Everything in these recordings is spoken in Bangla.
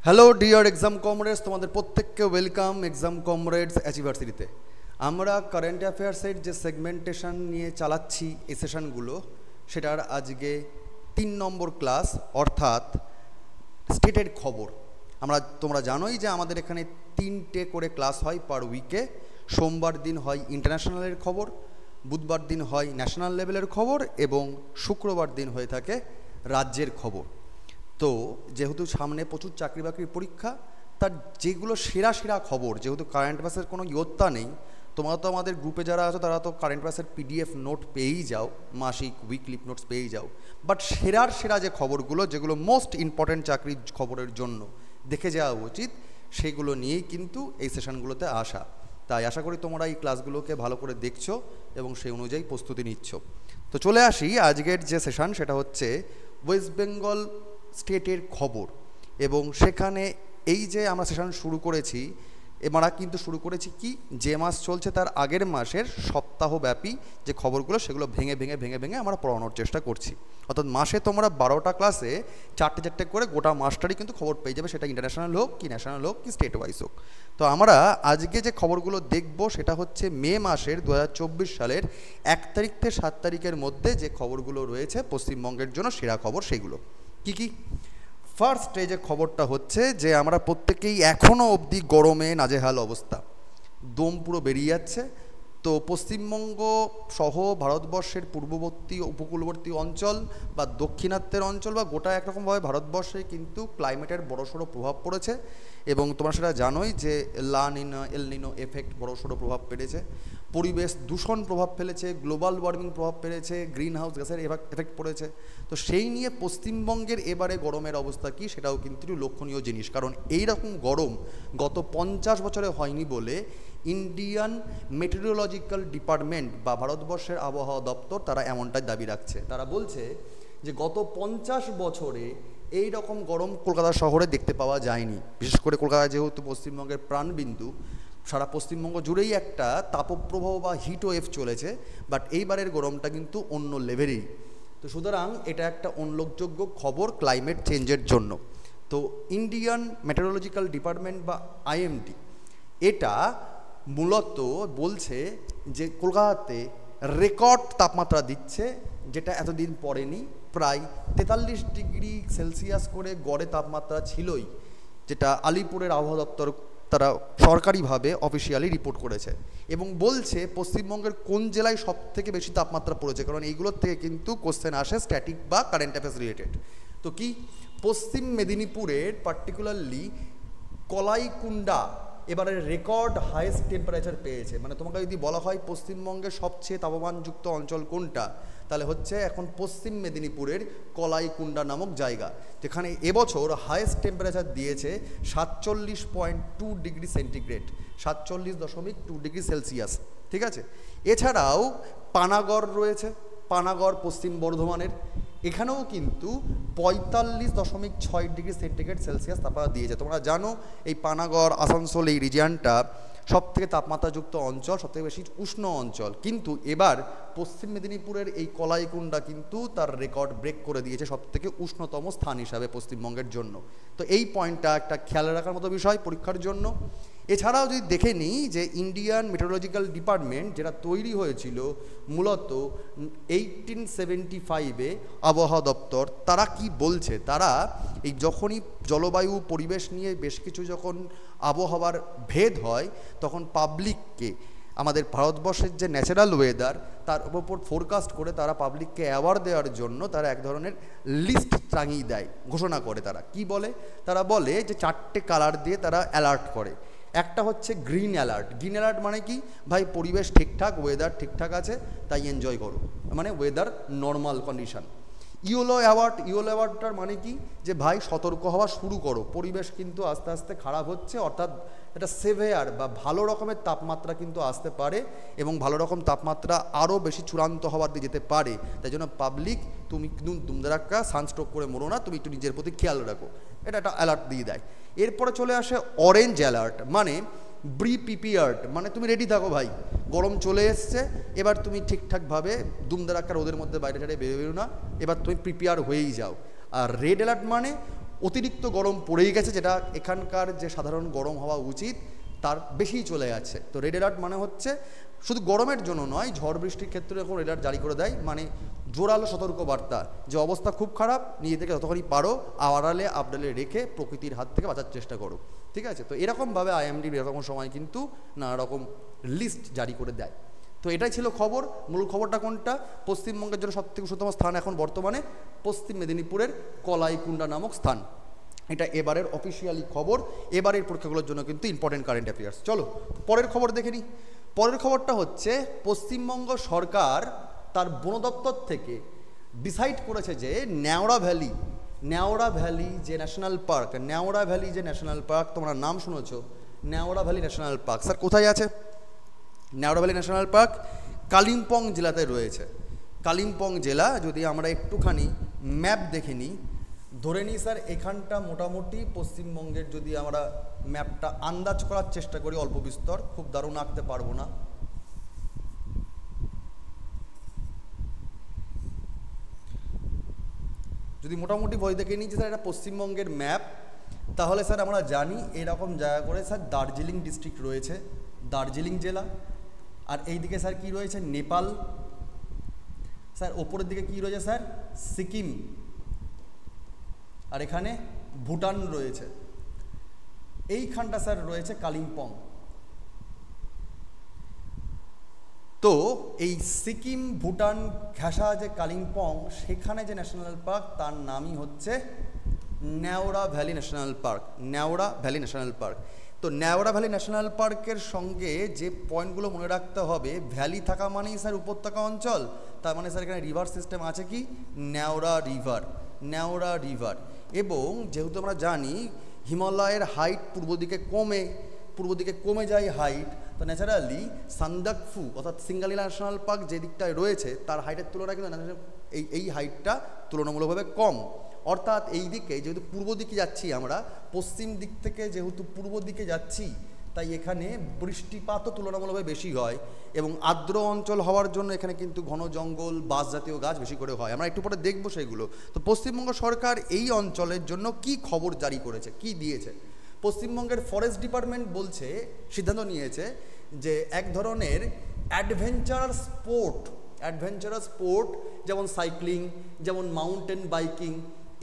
হ্যালো ডিয়ার এক্সাম কমরেডস, তোমাদের প্রত্যেককে ওয়েলকাম এক্সাম কমরেডস অ্যাচিভার্সিটিতে। আমরা কারেন্ট অ্যাফেয়ার্সের যে সেগমেন্টেশন নিয়ে চালাচ্ছি এই সেশনগুলো, সেটার আজকে 3 নম্বর ক্লাস, অর্থাৎ স্টেটের খবর। তোমরা জানোই যে আমাদের এখানে 3টে করে ক্লাস হয় পার উইকে। সোমবার দিন হয় ইন্টারন্যাশনালের খবর, বুধবার দিন হয় ন্যাশনাল লেভেলের খবর এবং শুক্রবার দিন হয়ে থাকে রাজ্যের খবর। তো যেহেতু সামনে প্রচুর চাকরি বাকরির পরীক্ষা, তার যেগুলো সেরা সেরা খবর, যেহেতু কারেন্ট অ্যাফেয়ার্সের কোনো ইয়ত্তা নেই, তোমরা তো আমাদের গ্রুপে যারা আছো তারা তো কারেন্ট অ্যাফেয়ার্সের পিডিএফ নোট পেয়েই যাও, মাসিক উইকলি নোটস পেয়েই যাও। বাট সেরা যে খবরগুলো, যেগুলো মোস্ট ইম্পর্ট্যান্ট চাকরির খবরের জন্য দেখে যাওয়া উচিত, সেগুলো নিয়েই কিন্তু এই সেশনগুলোতে আসা। তাই আশা করি তোমরা এই ক্লাসগুলোকে ভালো করে দেখছো এবং সেই অনুযায়ী প্রস্তুতি নিচ্ছ। তো চলে আসি আজকের যে সেশন, সেটা হচ্ছে ওয়েস্ট বেঙ্গল স্টেটের খবর। এবং সেখানে এই যে আমরা সেশন শুরু করেছি, আমরা কিন্তু শুরু করেছি কি, যে মাস চলছে তার আগের মাসের সপ্তাহব্যাপী যে খবরগুলো, সেগুলো ভেঙে ভেঙে ভেঙে ভেঙে আমরা পড়ানোর চেষ্টা করছি। অর্থাৎ মাসে তোমরা 12টা ক্লাসে 4টে করে গোটা মাসটারই কিন্তু খবর পেয়ে যাবে, সেটা ইন্টারন্যাশনাল হোক কি ন্যাশনাল হোক কি স্টেট ওয়াইজ হোক। তো আমরা আজকে যে খবরগুলো দেখব সেটা হচ্ছে মে মাসের 2024 সালের 1 তারিখ থেকে 7 তারিখের মধ্যে যে খবরগুলো রয়েছে পশ্চিমবঙ্গের জন্য সেরা খবর, সেগুলো কি কি। ফার্স্ট যে খবরটা হচ্ছে যে আমরা প্রত্যেকেই এখনও অবধি গরমে নাজেহাল অবস্থা, দম পুরো বেরিয়ে যাচ্ছে। তো পশ্চিমবঙ্গ সহ ভারতবর্ষের পূর্ববর্তী উপকূলবর্তী অঞ্চল বা দক্ষিণাত্যের অঞ্চল বা গোটা একরকমভাবে ভারতবর্ষে কিন্তু ক্লাইমেটের বড়সড় প্রভাব পড়েছে। এবং তোমরা সেটা জানোই যে এল নিনো এফেক্ট বড়সড় প্রভাব পেয়েছে, পরিবেশ দূষণ প্রভাব ফেলেছে, গ্লোবাল ওয়ার্মিং প্রভাব ফেলেছে, গ্রিন হাউস গ্যাসের এফেক্ট পড়েছে। তো সেই নিয়ে পশ্চিমবঙ্গের এবারে গরমের অবস্থা কি, সেটাও কিন্তু লক্ষণীয় জিনিস। কারণ এই রকম গরম গত 50 বছরে হয়নি বলে ইন্ডিয়ান মেটেরিওলজিক্যাল ডিপার্টমেন্ট বা ভারতবর্ষের আবহাওয়া দপ্তর তারা এমনটাই দাবি রাখছে। তারা বলছে যে গত 50 বছরে এই রকম গরম কলকাতা শহরে দেখতে পাওয়া যায়নি। বিশেষ করে কলকাতা যেহেতু পশ্চিমবঙ্গের প্রাণবিন্দু, সারা পশ্চিমবঙ্গ জুড়েই একটা তাপপ্রবাহ বা হিট ওয়েভ চলেছে, বাট এইবারের গরমটা কিন্তু অন্য লেভেলেরই। তো সুতরাং এটা একটা উল্লেখযোগ্য খবর ক্লাইমেট চেঞ্জের জন্য। তো ইন্ডিয়ান মেটেরিওলজিক্যাল ডিপার্টমেন্ট বা আইএমডি এটা মূলত বলছে যে কলকাতাতে রেকর্ড তাপমাত্রা দিচ্ছে, যেটা এতদিন পড়েনি। প্রায় 43 ডিগ্রি সেলসিয়াস করে গড়ে তাপমাত্রা ছিলই, যেটা আলিপুরের আবহাওয়া দপ্তর তারা সরকারিভাবে অফিসিয়ালি রিপোর্ট করেছে। এবং বলছে পশ্চিমবঙ্গের কোন জেলায় সবথেকে বেশি তাপমাত্রা পড়েছে, কারণ এইগুলোর থেকে কিন্তু কোশ্চেন আসে স্ট্যাটিক বা কারেন্ট অ্যাফেয়ার্স রিলেটেড। তো কি, পশ্চিম মেদিনীপুরের পার্টিকুলারলি কলাইকুণ্ডা এবারে রেকর্ড হাইয়েস্ট টেম্পারেচার পেয়েছে। মানে তোমাকে যদি বলা হয় পশ্চিমবঙ্গের সবচেয়ে তাপমানযুক্ত অঞ্চল কোনটা, তাহলে হচ্ছে এখন পশ্চিম মেদিনীপুরের কলাইকুণ্ডা নামক জায়গা, যেখানে এবছর হাইয়েস্ট টেম্পারেচার দিয়েছে 47.2 ডিগ্রি সেন্টিগ্রেড, 47.2 ডিগ্রি সেলসিয়াস। ঠিক আছে, এছাড়াও পানাগড় রয়েছে, পানাগড় পশ্চিম বর্ধমানের, এখানেও কিন্তু 45.6 ডিগ্রি সেন্টিগ্রেড সেলসিয়াস তাপমাত্রা দিয়েছে। তোমরা জানো এই পানাগড় আসানসোল এই রিজিয়নটা সবথেকে তাপমাত্রাযুক্ত অঞ্চল, সবথেকে বেশি উষ্ণ অঞ্চল, কিন্তু এবার পশ্চিম মেদিনীপুরের এই কলাইকুণ্ডা কিন্তু তার রেকর্ড ব্রেক করে দিয়েছে সবথেকে উষ্ণতম স্থান হিসাবে পশ্চিমবঙ্গের জন্য। তো এই পয়েন্টটা একটা খেয়াল রাখার মতো বিষয় পরীক্ষার জন্য। এছাড়াও যদি দেখে নিই যে ইন্ডিয়ান মেটেরিওলজিক্যাল ডিপার্টমেন্ট যেটা তৈরি হয়েছিল মূলত 1875-এ আবহাওয়া দপ্তর, তারা কি বলছে, তারা এই যখনই জলবায়ু পরিবেশ নিয়ে বেশ কিছু যখন আবহাওয়ার ভেদ হয়, তখন পাবলিককে আমাদের ভারতবর্ষের যে ন্যাচারাল ওয়েদার তার উপর ফোরকাস্ট করে তারা পাবলিককে অ্যাওয়ার দেওয়ার জন্য তারা এক ধরনের লিস্ট টাঙিয়ে দেয়, ঘোষণা করে। তারা কি বলে, তারা বলে যে 4টে কালার দিয়ে তারা অ্যালার্ট করে। একটা হচ্ছে গ্রিন অ্যালার্ট। গ্রিন অ্যালার্ট মানে কি, ভাই পরিবেশ ঠিকঠাক, ওয়েদার ঠিকঠাক আছে, তাই এনজয় করো, মানে ওয়েদার নর্মাল কন্ডিশন। ইয়েলো অ্যাওয়ার্ডটার মানে কি, যে ভাই সতর্ক হওয়া শুরু করো, পরিবেশ কিন্তু আস্তে আস্তে খারাপ হচ্ছে, অর্থাৎ এটা সেভিয়ার বা ভালো রকমের তাপমাত্রা কিন্তু আসতে পারে এবং ভালো রকম তাপমাত্রা আরও বেশি চূড়ান্ত হওয়ার দিয়ে যেতে পারে। তাই জন্য পাবলিক তুমি কিন্তু দুমদারাক্কা সানস্ট্রোক করে মরো না, তুমি একটু নিজের প্রতি খেয়াল রাখো, এটা একটা অ্যালার্ট দিয়ে দেয়। এরপরে চলে আসে অরেঞ্জ অ্যালার্ট, মানে বি প্রিপেয়ার্ড, মানে তুমি রেডি থাকো ভাই, গরম চলে এসছে, এবার তুমি ঠিকঠাকভাবে দুমদারাক্কা রোদের মধ্যে বাইরে বেরো না, এবার তুমি প্রিপেয়ার হয়েই যাও। আর রেড অ্যালার্ট মানে অতিরিক্ত গরম পড়েই গেছে, যেটা এখানকার যে সাধারণ গরম হওয়া উচিত তার বেশিই চলে যাচ্ছে। তো রেড অ্যালার্ট মানে হচ্ছে শুধু গরমের জন্য নয়, ঝড় বৃষ্টির ক্ষেত্রে যখন রেড অ্যালার্ট জারি করে দেয় মানে জোরালো সতর্কবার্তা যে অবস্থা খুব খারাপ, নিজে থেকে যতখানি পারো আড়ালে আবডালে রেখে প্রকৃতির হাত থেকে বাঁচার চেষ্টা করো। ঠিক আছে, তো এরকমভাবে আইএমডি এরকম সময় কিন্তু নানা রকম লিস্ট জারি করে দেয়। তো এটাই ছিল খবর। মূল খবরটা কোনটা? পশ্চিমবঙ্গের জন্য সবথেকে উষ্ণতম স্থান এখন বর্তমানে পশ্চিম মেদিনীপুরের কলাইকুণ্ডা নামক স্থান। এটা এবারের অফিসিয়ালি খবর, এবারের পরীক্ষাগুলোর জন্য কিন্তু ইম্পর্টেন্ট কারেন্ট অ্যাফেয়ার্স। চলো পরের খবর দেখে নিই। পরের খবরটা হচ্ছে পশ্চিমবঙ্গ সরকার তার বন দপ্তর থেকে ডিসাইড করেছে যে ন্যাওড়া ভ্যালি যে ন্যাশনাল পার্ক, ন্যাওড়া ভ্যালি যে ন্যাশনাল পার্ক, তোমরা নাম শুনেছো Neora valley national park. Sir কোথায় আছে Neora valley national park? Kalimpong জেলাতে রয়েছে। কালিম্পং জেলা যদি আমরা একটুখানি ম্যাপ দেখে নিই, ধরে নিই স্যার এখানটা মোটামুটি পশ্চিমবঙ্গের, যদি আমরা ম্যাপটা আন্দাজ করার চেষ্টা করি অল্প বিস্তর, খুব দারুণ আঁকতে পারবো না, যদি মোটামুটি বই দেখে নিই যে স্যার এটা পশ্চিমবঙ্গের ম্যাপ, তাহলে স্যার আমরা জানি এরকম জায়গা করে স্যার দার্জিলিং ডিস্ট্রিক্ট রয়েছে, দার্জিলিং জেলা। আর এই দিকে স্যার কি রয়েছে? নেপাল। স্যার ওপরের দিকে কি রয়েছে স্যার? সিকিম। আর এখানে ভুটান রয়েছে। এইখানটা স্যার রয়েছে কালিম্পং। তো এই সিকিম ভুটান ঘেঁষা যে কালিম্পং, সেখানে যে ন্যাশনাল পার্ক তার নামই হচ্ছে Neora valley national park. Neora valley national park. তো ন্যাওড়া ভ্যালি ন্যাশনাল পার্কের সঙ্গে যে পয়েন্টগুলো মনে রাখতে হবে, ভ্যালি থাকা মানেই স্যার উপত্যকা অঞ্চল, তার মানে স্যার এখানে রিভার সিস্টেম আছে কি? Neora river, Neora river. এবং যেহেতু আমরা জানি হিমালয়ের হাইট পূর্ব দিকে কমে যায় হাইট, তো ন্যাচারালি সান্দাকফু অর্থাৎ সিঙ্গালী ন্যাশনাল পার্ক যে দিকটায় রয়েছে তার হাইটের তুলনায় কিন্তু এই হাইটটা তুলনামূলকভাবে কম। অর্থাৎ এই দিকে যেহেতু পূর্ব দিকে যাচ্ছি আমরা, পশ্চিম দিক থেকে যেহেতু পূর্ব দিকে যাচ্ছি, তাই এখানে বৃষ্টিপাতও তুলনামূলকভাবে বেশি হয় এবং আর্দ্র অঞ্চল হওয়ার জন্য এখানে কিন্তু ঘন জঙ্গল, বাঁশ জাতীয় গাছ বেশি করে হয়। আমরা একটু পরে দেখবো সেগুলো। তো পশ্চিমবঙ্গ সরকার এই অঞ্চলের জন্য কি খবর জারি করেছে, কি দিয়েছে? পশ্চিমবঙ্গের ফরেস্ট ডিপার্টমেন্ট বলছে, সিদ্ধান্ত নিয়েছে যে এক ধরনের অ্যাডভেঞ্চারাস স্পোর্ট যেমন সাইক্লিং, যেমন মাউন্টেন বাইকিং,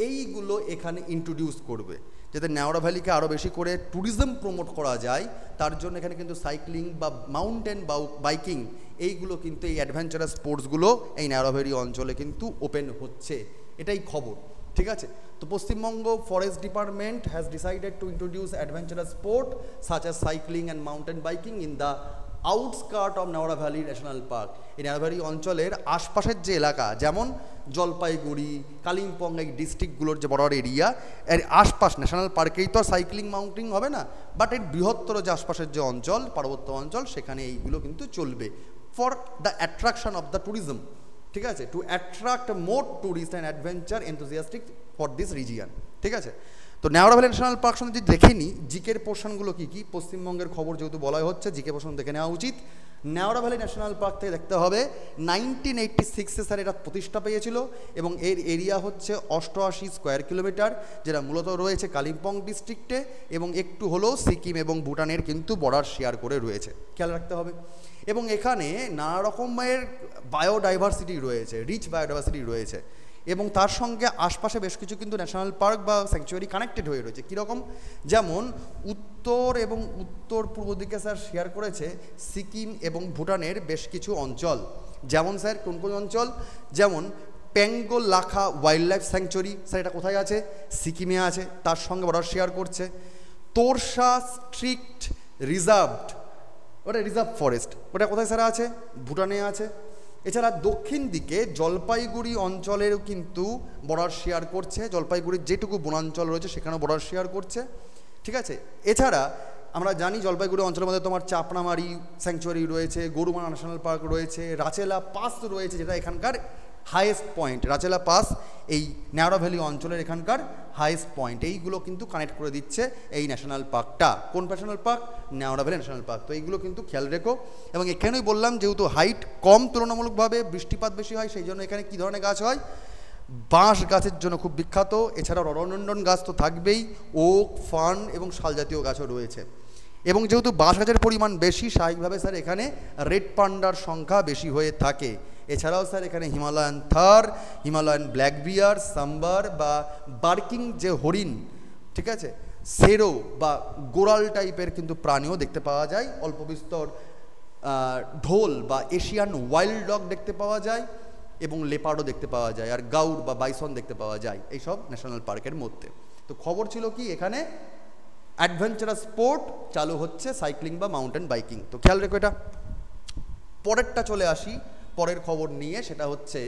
এইগুলো এখানে ইন্ট্রোডিউস করবে, যাতে ন্যাওড়া ভ্যালিকে আরও বেশি করে ট্যুরিজম প্রমোট করা যায়। তার জন্য এখানে কিন্তু সাইক্লিং বা মাউন্টেন বাইকিং এইগুলো কিন্তু এই অ্যাডভেঞ্চারাস স্পোর্টসগুলো এই ন্যাওড়া ভ্যালি অঞ্চলে কিন্তু ওপেন হচ্ছে, এটাই খবর। ঠিক আছে, তো Paschimbanga forest department has decided to introduce adventurous sport such as cycling and mountain biking in the outskirt of Neora valley national park. এই ন্যাওড়া ভ্যালি অঞ্চলের আশপাশের যে এলাকা, যেমন জলপাইগুড়ি, কালিম্পং, এই ডিস্ট্রিক্টগুলোর যে বর্ডার এরিয়া, এর আশপাশ ন্যাশনাল পার্কেই তো সাইক্লিং মাউন্টেন হবে না, বাট এর বৃহত্তর যে আশপাশের যে অঞ্চল, পার্বত্য অঞ্চল, সেখানে এইগুলো কিন্তু চলবে for the attraction of the tourism. ঠিক আছে, two attract more tourist and adventure enthusiastic for this region. ঠিক আছে, তো ন্যাওড়া ভ্যালি ন্যাশনাল পার্ক সঙ্গে যদি দেখে নিই জিকের পোর্শনগুলো কী কী, পশ্চিমবঙ্গের খবর যেহেতু বলা হচ্ছে জিকে পোর্শন দেখে নেওয়া উচিত। ন্যাওড়া ভ্যালি ন্যাশনাল পার্ক থেকে দেখতে হবে 1986 স্যার এটা প্রতিষ্ঠা পেয়েছিল এবং এর এরিয়া হচ্ছে 88 স্কোয়ার কিলোমিটার, যেটা মূলত রয়েছে কালিম্পং ডিস্ট্রিক্টে এবং একটু হলেও সিকিম এবং ভুটানের কিন্তু বর্ডার শেয়ার করে রয়েছে, খেয়াল রাখতে হবে। এবং এখানে নানা রকমের বায়োডাইভার্সিটি রয়েছে, রিচ বায়োডাইভার্সিটি রয়েছে এবং তার সঙ্গে আশপাশে বেশ কিছু কিন্তু ন্যাশনাল পার্ক বা স্যাংচুয়ারি কানেক্টেড হয়ে রয়েছে। কীরকম? যেমন উত্তর এবং উত্তর পূর্ব দিকে স্যার শেয়ার করেছে সিকিম এবং ভুটানের বেশ কিছু অঞ্চল। যেমন স্যার কোন কোন অঞ্চল? যেমন পেঙ্গল লাখা ওয়াইল্ড লাইফ স্যাংচুয়ারি, স্যার এটা কোথায় আছে? সিকিমে আছে, তার সঙ্গে বর্ডার শেয়ার করছে। তোরসা স্ট্রিক্ট রিজার্ভড, ওটা রিজার্ভ ফরেস্ট, ওটা কোথায় স্যার আছে? ভুটানে আছে। এছাড়া দক্ষিণ দিকে জলপাইগুড়ি অঞ্চলেরও কিন্তু বর্ডার শেয়ার করছে, জলপাইগুড়ির যেটুকু বনাঞ্চল রয়েছে সেখানেও বর্ডার শেয়ার করছে। ঠিক আছে, এছাড়া আমরা জানি জলপাইগুড়ি অঞ্চলের মধ্যে তোমার চাপড়ামারি স্যাংচুয়ারি রয়েছে, গরুমারা ন্যাশনাল পার্ক রয়েছে, রাচেলা পাস রয়েছে, যেটা এখানকার হাইয়েস্ট পয়েন্ট। রাচেলা পাস এই ন্যাওড়া ভ্যালি অঞ্চলের এখানকার হাইয়েস্ট পয়েন্ট। এইগুলো কিন্তু কানেক্ট করে দিচ্ছে এই ন্যাশনাল পার্কটা। কোন national park? Neora valley national park. তো এইগুলো কিন্তু খেয়াল রেখো। এবং এখানেই বললাম যেহেতু হাইট কম তুলনামূলকভাবে, বৃষ্টিপাত বেশি হয়, সেই জন্য এখানে কী ধরনের গাছ হয়? বাঁশ গাছের জন্য খুব বিখ্যাত, এছাড়াও রডোডেনড্রন গাছ তো থাকবেই, ওক, ফার্ন এবং শাল জাতীয় গাছও রয়েছে। এবং যেহেতু বাঁশ গাছের পরিমাণ বেশি, স্বাভাবিকভাবে স্যার এখানে রেড পান্ডার সংখ্যা বেশি হয়ে থাকে। এছাড়াও স্যার এখানে হিমালয়ান থার, হিমালয়ান ব্ল্যাক বিয়ার, সাম্বার বা বার্কিং যে হরিণ, ঠিক আছে, সেরো বা গোরাল টাইপের কিন্তু প্রাণীও দেখতে পাওয়া যায়। অল্প বিস্তর ঢোল বা এশিয়ান ওয়াইল্ড ডগ দেখতে পাওয়া যায় এবং লেপার্ডও দেখতে পাওয়া যায়, আর গাউর বা বাইসন দেখতে পাওয়া যায় এইসব ন্যাশনাল পার্কের মধ্যে। তো খবর ছিল কি, এখানে অ্যাডভেঞ্চারাস স্পোর্ট চালু হচ্ছে, সাইক্লিং বা মাউন্টেন বাইকিং। তো খেয়াল রেখো এটা। পরেরটা চলে আসি, পরের খবর নিয়ে, সেটা হচ্ছে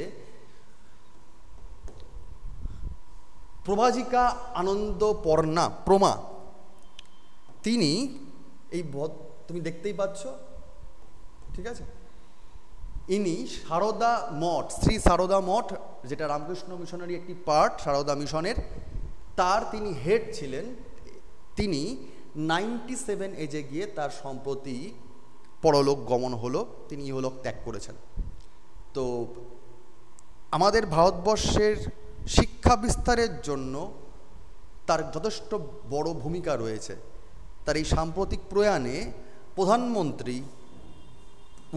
প্রভাজিকা আনন্দপর্ণা প্রমা। তিনি এই তুমি দেখতেই পাচ্ছ, ঠিক আছে, ইনি সারদা মঠ, শ্রী সারদা মঠ, যেটা রামকৃষ্ণ মিশনেরই একটি পার্ট, সারদা মিশনের, তার তিনি হেড ছিলেন। তিনি 97 এজে গিয়ে তার সম্প্রতি পরলোক গমন হলো, তিনি ইহলোক ত্যাগ করেছেন। তো আমাদের ভারতবর্ষের শিক্ষা বিস্তারের জন্য তার যথেষ্ট বড় ভূমিকা রয়েছে। তার এই সাম্প্রতিক প্রয়াণে প্রধানমন্ত্রী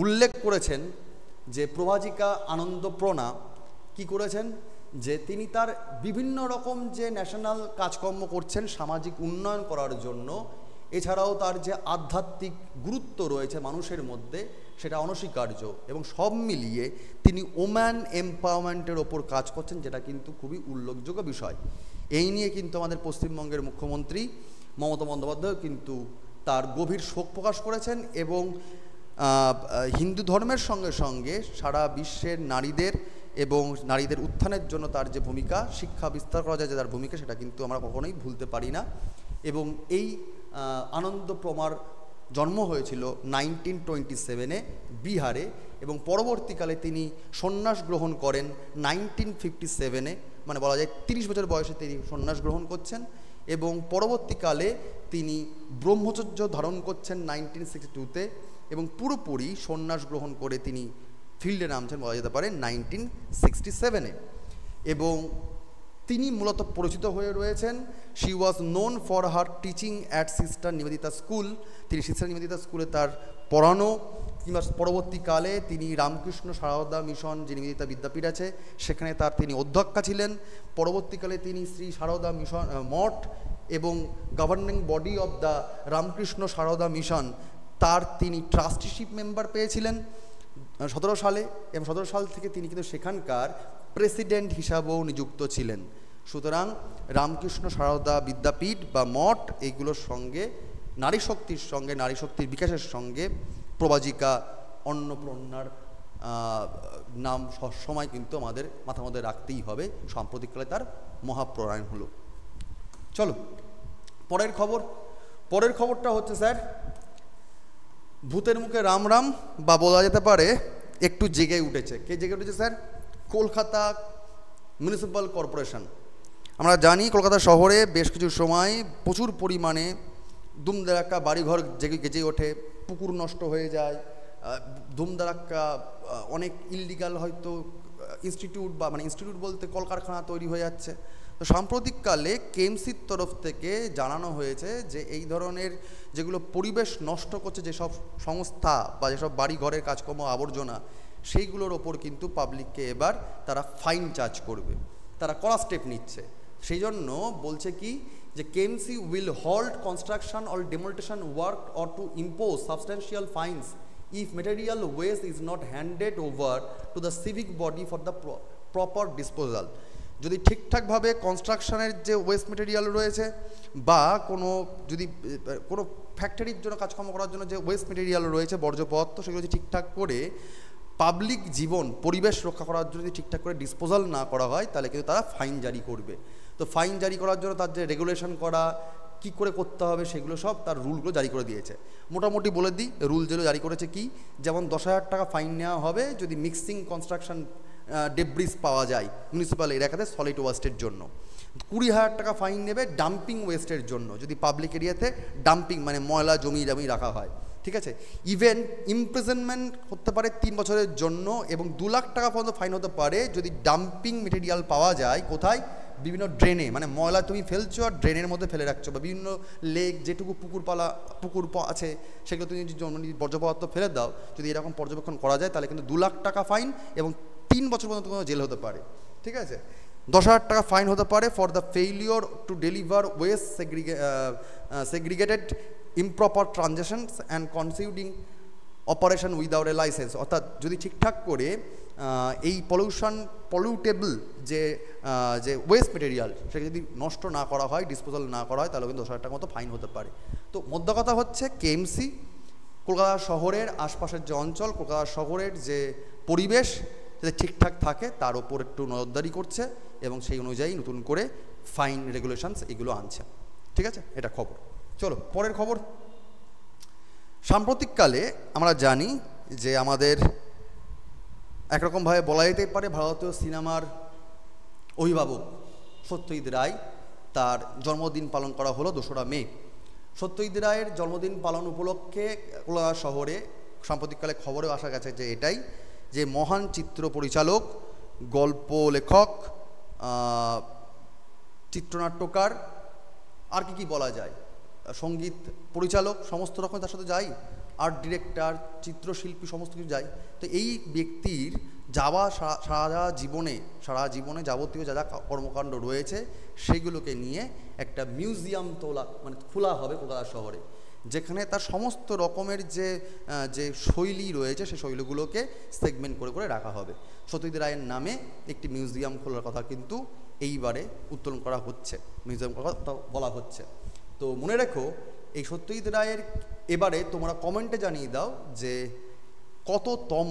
উল্লেখ করেছেন যে প্রভাজিকা আনন্দপ্রণা কি করেছেন, যে তিনি তার বিভিন্ন রকম যে ন্যাশনাল কাজকর্ম করছেন সামাজিক উন্নয়ন করার জন্য, এছাড়াও তার যে আধ্যাত্মিক গুরুত্ব রয়েছে মানুষের মধ্যে, সেটা অনস্বীকার্য। এবং সব মিলিয়ে তিনি ওম্যান এম্পাওয়ারমেন্টের ওপর কাজ করছেন, যেটা কিন্তু খুবই উল্লেখযোগ্য বিষয়। এই নিয়ে কিন্তু আমাদের পশ্চিমবঙ্গের মুখ্যমন্ত্রী মমতা বন্দ্যোপাধ্যায় কিন্তু তার গভীর শোক প্রকাশ করেছেন এবং হিন্দু ধর্মের সঙ্গে সঙ্গে সারা বিশ্বের নারীদের এবং নারীদের উত্থানের জন্য তার যে ভূমিকা, শিক্ষা বিস্তার করা যায় যে তার ভূমিকা, সেটা কিন্তু আমরা কখনোই ভুলতে পারি না। এবং এই আনন্দপ্রমার জন্ম হয়েছিল 1927-এ বিহারে, এবং পরবর্তীকালে তিনি সন্ন্যাস গ্রহণ করেন 1957-এ, মানে বলা যায় 30 বছর বয়সে তিনি সন্ন্যাস গ্রহণ করছেন। এবং পরবর্তীকালে তিনি ব্রহ্মচর্য ধারণ করছেন 1962-তে, এবং পুরোপুরি সন্ন্যাস গ্রহণ করে তিনি ফিল্ডে নামছেন বলা যেতে পারে 1967-এ। এবং তিনি মূলত পরিচিত হয়ে রয়েছেন, she was known for her teaching at sister Nivedita school. তিনি সিস্টার নিবেদিতা স্কুলে তার পড়ানো, কিংবা পরবর্তীকালে তিনি রামকৃষ্ণ সারদা মিশন যে নিবেদিতা বিদ্যাপীঠ আছে সেখানে তিনি অধ্যক্ষা ছিলেন। পরবর্তীকালে তিনি শ্রী সারদা মিশন মঠ এবং governing body of the Ramakrishna Sarada Mission তার তিনি ট্রাস্টিশিপ মেম্বার পেয়েছিলেন 17 সালে, এবং 17 সাল থেকে তিনি কিন্তু সেখানকার প্রেসিডেন্ট হিসাবেও নিযুক্ত ছিলেন। সুতরাং রামকৃষ্ণ সারদা বিদ্যাপীঠ বা মঠ, এইগুলোর সঙ্গে নারী শক্তির সঙ্গে, নারী শক্তির বিকাশের সঙ্গে প্রভাজিকা অন্নপূর্ণার নাম সবসময় কিন্তু আমাদের মাথার মধ্যে রাখতেই হবে। সাম্প্রতিককালে তার মহাপ্রয়াণ হলো। চলো পরের খবর। পরের খবরটা হচ্ছে স্যার ভূতের মুখে রাম রাম, বা বলা যেতে পারে একটু জেগে উঠেছে। কে জেগে উঠেছে স্যার? Kolkata municipal corporation. আমরা জানি কলকাতা শহরে বেশ কিছু সময় প্রচুর পরিমাণে ধুমধারাক্কা বাড়িঘর জেগে ওঠে, পুকুর নষ্ট হয়ে যায়, ধুমধারাক্কা অনেক ইললিগাল হয়তো ইনস্টিটিউট বা ইনস্টিটিউট বলতে কলকারখানা তৈরি হয়ে যাচ্ছে। তো সাম্প্রতিককালে কেএমসির তরফ থেকে জানানো হয়েছে যে এই ধরনের যেগুলো পরিবেশ নষ্ট করছে যেসব সংস্থা বা যেসব বাড়িঘরের কাজকর্ম আবর্জনা, সেইগুলোর ওপর কিন্তু পাবলিককে এবার তারা ফাইন চার্জ করবে, তারা কড়া স্টেপ নিচ্ছে। সেই জন্য বলছে কি যে KMC will halt construction or demolition work or to impose substantial fines if material waste is not handed over to the civic body for the proper disposal। যদি ঠিকঠাকভাবে কনস্ট্রাকশনের যে ওয়েস্ট মেটেরিয়াল রয়েছে বা যদি কোনো ফ্যাক্টরির জন্য কাজকর্ম করার জন্য যে ওয়েস্ট মেটেরিয়াল রয়েছে, বর্জ্য পদার্থ, সেগুলো যদি ঠিকঠাক করে পাবলিক জীবন পরিবেশ রক্ষা করার জন্য যদি ঠিকঠাক করে ডিসপোজাল না করা হয়, তাহলে কিন্তু তারা ফাইন জারি করবে। তো ফাইন জারি করার জন্য তার যে রেগুলেশন করা, কী করে করতে হবে, সেগুলো সব তার রুলগুলো জারি করে দিয়েছে। মোটামুটি বলে দিই রুল যেগুলো জারি করেছে কি, যেমন 10,000 টাকা ফাইন নেওয়া হবে যদি মিক্সিং কনস্ট্রাকশন ডেব্রিজ পাওয়া যায় মিউনিসিপ্যাল এলাকাতে সলিড ওয়েস্টের জন্য। 20,000 টাকা ফাইন নেবে ডাম্পিং ওয়েস্টের জন্য, যদি পাবলিক এরিয়াতে ডাম্পিং ময়লা জমি রাখা হয়, ঠিক আছে। ইভেন ইমপ্রিজনমেন্ট হতে পারে 3 বছরের জন্য, এবং 2 লাখ টাকা পর্যন্ত ফাইন হতে পারে যদি ডাম্পিং মেটেরিয়াল পাওয়া যায়। কোথায়? বিভিন্ন ড্রেনে, মানে ময়লা তুমি ফেলছো আর ড্রেনের মধ্যে ফেলে রাখছো, বা বিভিন্ন লেক যেটুকু পুকুর আছে সেগুলো তুমি যদি বর্জ্য পদার্থ ফেলে দাও, যদি এরকম পর্যবেক্ষণ করা যায় তাহলে কিন্তু 2 লাখ টাকা ফাইন এবং 3 বছর পর্যন্ত কোনো জেল হতে পারে। ঠিক আছে। 10,000 টাকা ফাইন হতে পারে for the failure to deliver waste segregated improper transactions and conducting operation without a license. অর্থাৎ যদি ঠিকঠাক করে এই পলিউটেবল যে ওয়েস্ট মেটেরিয়াল সেটা যদি নষ্ট না করা হয়, ডিসপোজাল না করা হয়, তাহলে কিন্তু 10,000 টাকার মতো ফাইন হতে পারে। তো মোদ্দা কথা হচ্ছে কেএমসি কলকাতা শহরের আশপাশের যে অঞ্চল, কলকাতা শহরের যে পরিবেশ যাতে ঠিকঠাক থাকে তার ওপর একটু নজরদারি করছে এবং সেই অনুযায়ী নতুন করে ফাইন রেগুলেশনস এগুলো আনছে। ঠিক আছে, এটা খবর। চলো পরের খবর। সাম্প্রতিককালে আমরা জানি যে আমাদের একরকমভাবে বলা যেতেই পারে ভারতীয় সিনেমার অভিভাবক সত্যজিৎ রায়, তার জন্মদিন পালন করা হলো 2রা মে। সত্যজিৎ রায়ের জন্মদিন পালন উপলক্ষে কলকাতা শহরে সাম্প্রতিককালে খবরেও আসা গেছে যে এটাই, যে মহান চিত্র পরিচালক, গল্প লেখক, চিত্রনাট্যকার, আর কি বলা যায়, সঙ্গীত পরিচালক, সমস্ত রকম তার সাথে যাই, আর্ট ডিরেক্টর, চিত্রশিল্পী, সমস্ত কিছু যাই। তো এই ব্যক্তির যাওয়া সারা জীবনে যাবতীয় যা যা কর্মকাণ্ড রয়েছে সেগুলোকে নিয়ে একটা মিউজিয়াম খোলা হবে কলকাতা শহরে, যেখানে তার সমস্ত রকমের যে শৈলী রয়েছে সেই শৈলীগুলোকে সেগমেন্ট করে করে রাখা হবে। সত্যজিৎ রায়ের নামে একটি মিউজিয়াম খোলার কথা কিন্তু এইবারে উত্তোলন করা হচ্ছে, মিউজিয়াম করার কথা বলা হচ্ছে। তো মনে রেখো, এই সত্যজিৎ রায়ের এবারে তোমরা কমেন্টে জানিয়ে দাও যে কততম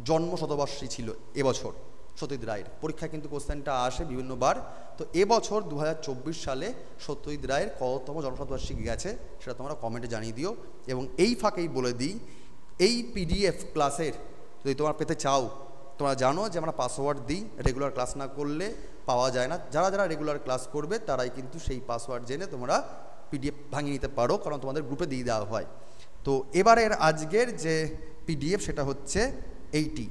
জন্ম শতবার্ষিকী ছিল এবছর সত্যজিৎ রায়ের। পরীক্ষায় কিন্তু কোশ্চেনটা আসে বিভিন্নবার। তো এবছর 2024 সালে সত্যজিৎ রায়ের কততম জন্মশতবার্ষিকী গেছে সেটা তোমরা কমেন্টে জানিয়ে দিও। এবং এই ফাঁকেই বলে দিই, এই পিডিএফ ক্লাসের যদি তোমরা পেতে চাও, তোমরা জানো যে আমরা পাসওয়ার্ড দিই, রেগুলার ক্লাস না করলে পাওয়া যায় না। যারা রেগুলার ক্লাস করবে তারাই কিন্তু সেই পাসওয়ার্ড জেনে তোমরা পিডিএফ ভাঙিয়ে নিতে পারো, কারণ তোমাদের গ্রুপে দিয়ে দেওয়া হয়। তো এবারের আজকের যে পিডিএফ সেটা হচ্ছে এইটি।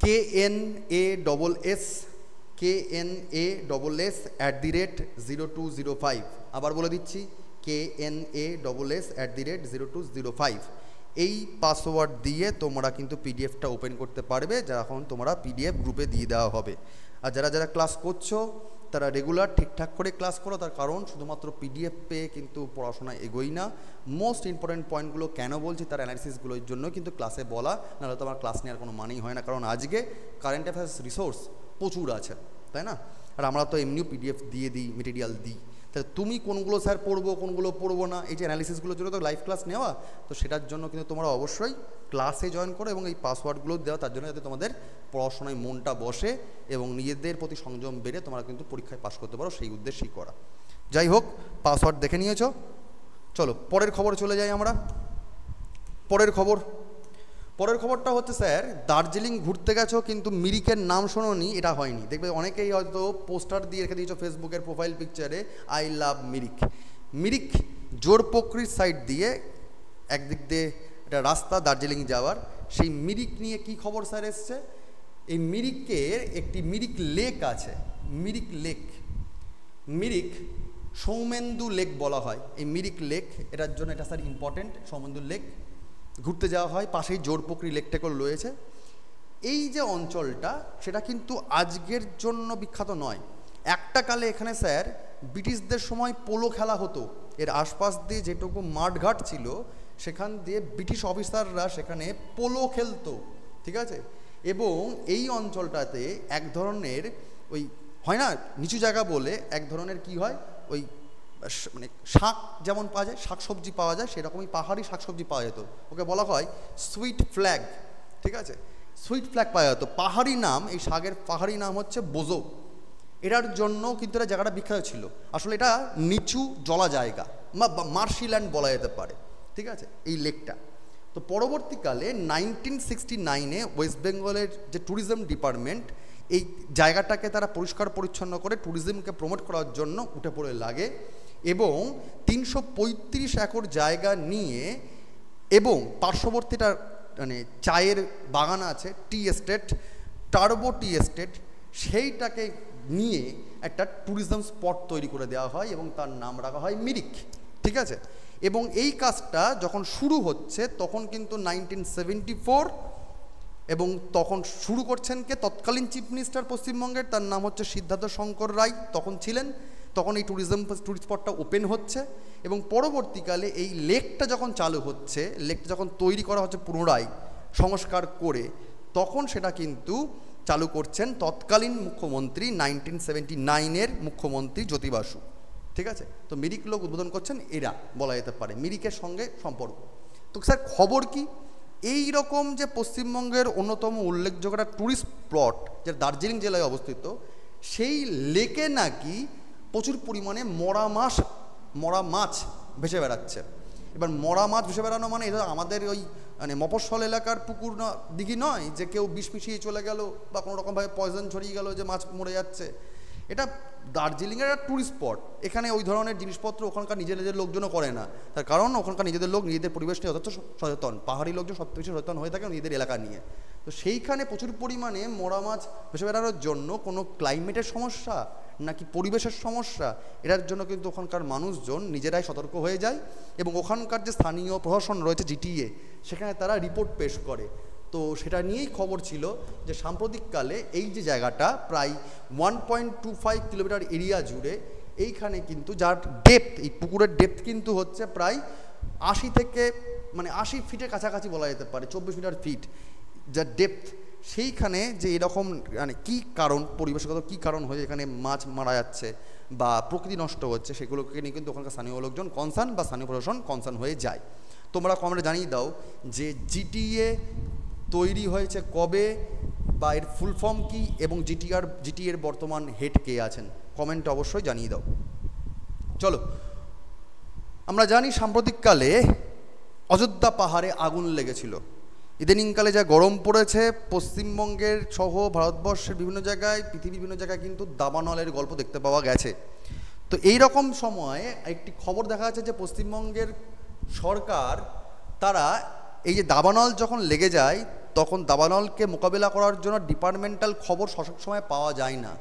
KNASS@0205। আবার বলে দিচ্ছি, KNASS@0205। এই পাসওয়ার্ড দিয়ে তোমরা কিন্তু পিডিএফটা ওপেন করতে পারবে, যখন তোমরা পিডিএফ গ্রুপে দিয়ে দেওয়া হবে। আর যারা ক্লাস করছো তারা রেগুলার ঠিকঠাক করে ক্লাস করো, তার কারণ শুধুমাত্র পিডিএফ পেয়ে কিন্তু পড়াশোনা এগোই না। মোস্ট ইম্পর্টেন্ট পয়েন্টগুলো কেন বলছি তার অ্যানালিসিসগুলোর জন্য কিন্তু ক্লাসে বলা, নাহলে তো আমার ক্লাস নেওয়ার কোনো মানেই হয় না। কারণ আজকে কারেন্ট অ্যাফেয়ার্স রিসোর্স প্রচুর আছে, তাই না? আর আমরা তো এমনিও পিডিএফ দিয়ে দিই, মেটেরিয়াল দিই। তাহলে তুমি কোনগুলো স্যার পড়বো, কোনগুলো পড়বো না, এই যে অ্যানালিসিসগুলোর জন্য তো লাইভ ক্লাস নেওয়া, তো সেটার জন্য কিন্তু তোমরা অবশ্যই ক্লাসে জয়েন করো এবং এই পাসওয়ার্ডগুলো দেওয়া, তার জন্য যাতে তোমাদের পড়াশোনায় মনটা বসে এবং নিজেদের প্রতি সংযম বেড়ে তোমরা কিন্তু পরীক্ষায় পাস করতে পারো, সেই উদ্দেশ্যেই করা। যাই হোক, পাসওয়ার্ড দেখে নিয়েছ। চলো পরের খবরে চলে যাই আমরা। পরের খবরটা হচ্ছে, স্যার দার্জিলিং ঘুরতে গেছো কিন্তু মিরিকের নাম শোনোনি, এটা হয়নি। দেখবে অনেকেই হয়তো পোস্টার দিয়ে রেখে দিয়েছো ফেসবুকের প্রোফাইল পিকচারে, আই লাভ মিরিক জোরপোখরির সাইড দিয়ে একদিক দিয়ে একটা রাস্তা দার্জিলিং যাওয়ার। সেই মিরিক নিয়ে কি খবর স্যার এসছে? এই মিরিকের একটি মিরিক লেক আছে, মিরিক সৌমেন্দু লেক বলা হয়। এই মিরিক লেক, এটার জন্য এটা স্যার ইম্পর্টেন্ট। সৌমেন্দু লেক ঘুরতে যাওয়া হয়, পাশেই জোরপোখরি লেকটেকল রয়েছে। এই যে অঞ্চলটা সেটা কিন্তু আজকের জন্য বিখ্যাত নয়। একটা কালে এখানে স্যার ব্রিটিশদের সময় পোলো খেলা হতো। এর আশপাশ দিয়ে যেটুকু মাঠঘাট ছিল সেখান দিয়ে ব্রিটিশ অফিসাররা সেখানে পোলো খেলতো, ঠিক আছে? এবং এই অঞ্চলটাতে এক ধরনের ওই হয় না নিচু জায়গা বলে এক ধরনের কি হয়, ওই মানে শাক যেমন পাওয়া যায়, শাকসবজি পাওয়া যায়, সেরকমই পাহাড়ি শাকসবজি পাওয়া যেত। ওকে বলা হয় সুইট ফ্ল্যাগ, ঠিক আছে? সুইট ফ্ল্যাগ পাওয়া যেত। পাহাড়ি নাম, এই শাকের পাহাড়ি নাম হচ্ছে বোজো। এটার জন্য কিন্তু এটা জায়গাটা বিখ্যাত ছিল। আসলে এটা নিচু জলা জায়গা, মার্শিল্যান্ড বলা যেতে পারে, ঠিক আছে, এই লেকটা। তো তো পরবর্তীকালে 1969-এ ওয়েস্ট বেঙ্গলের যে ট্যুরিজম ডিপার্টমেন্ট এই জায়গাটাকে তারা পরিষ্কার পরিচ্ছন্ন করে ট্যুরিজমকে প্রমোট করার জন্য উঠে পড়ে লাগে এবং 335 একর জায়গা নিয়ে এবং পার্শ্ববর্তীটা মানে চায়ের বাগান আছে, tea estate, turbo tea estate, সেইটাকে নিয়ে একটা ট্যুরিজম স্পট তৈরি করে দেওয়া হয় এবং তার নাম রাখা হয় মিরিক। ঠিক আছে, এবং এই কাজটা যখন শুরু হচ্ছে তখন কিন্তু 1974, এবং তখন শুরু করছেন কে, তৎকালীন চিফ মিনিস্টার পশ্চিমবঙ্গের, তার নাম হচ্ছে সিদ্ধার্থ শঙ্কর রায় তখন ছিলেন। তখন এই ট্যুরিস্ট স্পটটা ওপেন হচ্ছে এবং পরবর্তীকালে এই লেকটা যখন চালু হচ্ছে, লেকটা যখন তৈরি করা হচ্ছে পুনরায় সংস্কার করে, তখন সেটা কিন্তু চালু করছেন তৎকালীন মুখ্যমন্ত্রী 1979-এর মুখ্যমন্ত্রী জ্যোতি বাসু। ঠিক আছে, তো মিরিক লোক উদ্বোধন করছেন এরা, বলা যেতে পারে মিরিকের সঙ্গে সম্পর্ক। তো স্যার খবর কি, এই রকম যে পশ্চিমবঙ্গের অন্যতম উল্লেখযোগ্য একটা ট্যুরিস্ট স্পট যেটা দার্জিলিং জেলায় অবস্থিত, সেই লেকে নাকি প্রচুর পরিমাণে মরা মাছ ভেসে বেড়াচ্ছে। এবার মরা মাছ ভেসে বেড়ানো মানে এটা আমাদের ওই মানে মফস্বল এলাকার পুকুর দিঘি নয় যে কেউ বিষ মিশিয়ে চলে গেল বা কোনো রকমভাবে পয়জন ছড়িয়ে গেল যে মাছ মরে যাচ্ছে। এটা দার্জিলিংয়ের একটা ট্যুরিস্ট স্পট, এখানে ওই ধরনের জিনিসপত্র ওখানকার নিজেদের লোকজনও করে না, তার কারণ ওখানকার নিজেদের লোক নিজেদের পরিবেশ নিয়ে যথেষ্ট সচেতন, পাহাড়ি লোকজন সবচেয়ে বেশি সচেতন হয়ে থাকে নিজেদের এলাকা নিয়ে। তো সেইখানে প্রচুর পরিমাণে মরা মাছ ভেসে বেড়ানোর জন্য কোনো ক্লাইমেটের সমস্যা নাকি পরিবেশের সমস্যা, এটার জন্য কিন্তু ওখানকার মানুষজন নিজেরাই সতর্ক হয়ে যায় এবং ওখানকার যে স্থানীয় প্রশাসন রয়েছে জিটিএ, সেখানে তারা রিপোর্ট পেশ করে। তো সেটা নিয়েই খবর ছিল যে সাম্প্রতিককালে এই যে জায়গাটা প্রায় 1.25 কিলোমিটার এরিয়া জুড়ে, এইখানে কিন্তু যার ডেপথ, এই পুকুরের ডেপথ কিন্তু হচ্ছে প্রায় 80 থেকে মানে 80 ফিটের কাছাকাছি বলা যেতে পারে, 24 ফিট যার ডেপথ, সেইখানে যে এরকম মানে কী কারণ, পরিবেশগত কী কারণ হয়ে এখানে মাছ মারা যাচ্ছে বা প্রকৃতি নষ্ট হচ্ছে, সেগুলোকে নিয়ে কিন্তু ওখানকার স্থানীয় লোকজন কনসার্ন বা স্থানীয় প্রশাসন কনসার্ন হয়ে যায়। তোমরা কমেন্টে জানিয়ে দাও যে জিটিএ তৈরি হয়েছে কবে বা এর ফুল ফর্ম কী এবং জিটিএর বর্তমান হেড কে আছেন, কমেন্টে অবশ্যই জানিয়ে দাও। চলো, আমরা জানি সাম্প্রতিককালে অযোধ্যা পাহাড়ে আগুন লেগেছিল। ইদানিংকালে যা গরম পড়েছে, পশ্চিমবঙ্গের সহ ভারতবর্ষের বিভিন্ন জায়গায়, পৃথিবীর বিভিন্ন জায়গায় কিন্তু দাবানলের গল্প দেখতে পাওয়া গেছে। তো এই রকম সময়ে একটি খবর দেখা যাচ্ছে যে পশ্চিমবঙ্গের সরকার তারা এই যে দাবানল যখন লেগে যায় তখন দাবানলকে মোকাবিলা করার জন্য ডিপার্টমেন্টাল খবর সঠিক সময় পাওয়া যায় না।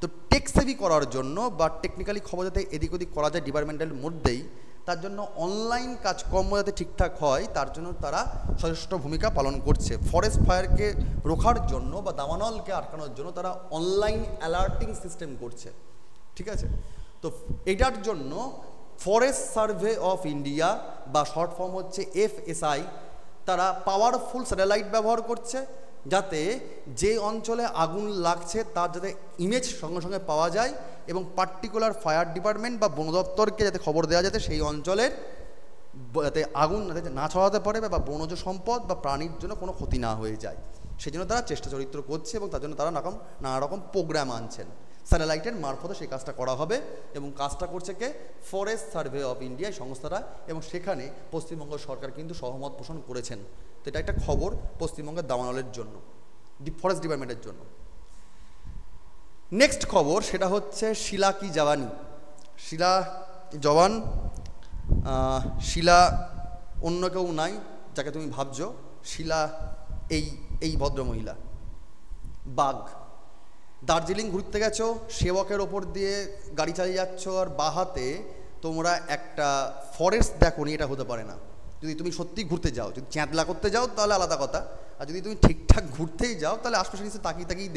তো টেকসেভি করার জন্য বা টেকনিক্যালি খবর যাতে এদিক ওদিক করা যায় ডিপার্টমেন্টালের মধ্যেই, তার জন্য অনলাইন কাজকর্ম যাতে ঠিকঠাক হয় তার জন্য তারা যথেষ্ট ভূমিকা পালন করছে। ফরেস্ট ফায়ারকে রোখার জন্য বা দাবানলকে আটকানোর জন্য তারা অনলাইন অ্যালার্টিং সিস্টেম করছে। ঠিক আছে, তো এটার জন্য ফরেস্ট সার্ভে অফ ইন্ডিয়া বা শর্ট ফর্ম হচ্ছে FSI, তারা পাওয়ারফুল স্যাটেলাইট ব্যবহার করছে যাতে যে অঞ্চলে আগুন লাগছে তার যাতে ইমেজ সঙ্গে সঙ্গে পাওয়া যায় এবং পার্টিকুলার ফায়ার ডিপার্টমেন্ট বা বন দপ্তরকে যাতে খবর দেওয়া যাতে সেই অঞ্চলের যাতে আগুন যাতে না ছড়াতে পারে বা বনজ সম্পদ বা প্রাণীর জন্য কোনো ক্ষতি না হয়ে যায়, সেই জন্য তারা চেষ্টা চরিত্র করছে এবং তার জন্য তারা নানা রকম প্রোগ্রাম আনছেন। স্যাটেলাইটের মারফতে সেই কাজটা করা হবে এবং কাজটা করছে কে, ফরেস্ট সার্ভে অফ ইন্ডিয়া সংস্থাটা, এবং সেখানে পশ্চিমবঙ্গ সরকার কিন্তু সহমত পোষণ করেছেন। তো এটা একটা খবর পশ্চিমবঙ্গের দাবানলের জন্য, ফরেস্ট ডিপার্টমেন্টের জন্য। নেক্সট খবর সেটা হচ্ছে শিলা কি জওয়ানি। শিলা জওয়ান, শিলা অন্য কেউ নাই যাকে তুমি ভাবছো, শিলা এই ভদ্রমহিলা। বাঘ, দার্জিলিং ঘুরতে গেছো, সেবকের ওপর দিয়ে গাড়ি চালিয়ে যাচ্ছ আর বাহাতে তোমরা একটা ফরেস্ট দেখো নি, এটা হতে পারে না। যদি তুমি সত্যি ঘুরতে যাও, যদি চ্যাঁতলা করতে যাও তাহলে আলাদা কথা, আর যদি তুমি ঠিকঠাক ঘুরতেই যাও তাহলে আশপাশে নিচে তাকিয়ে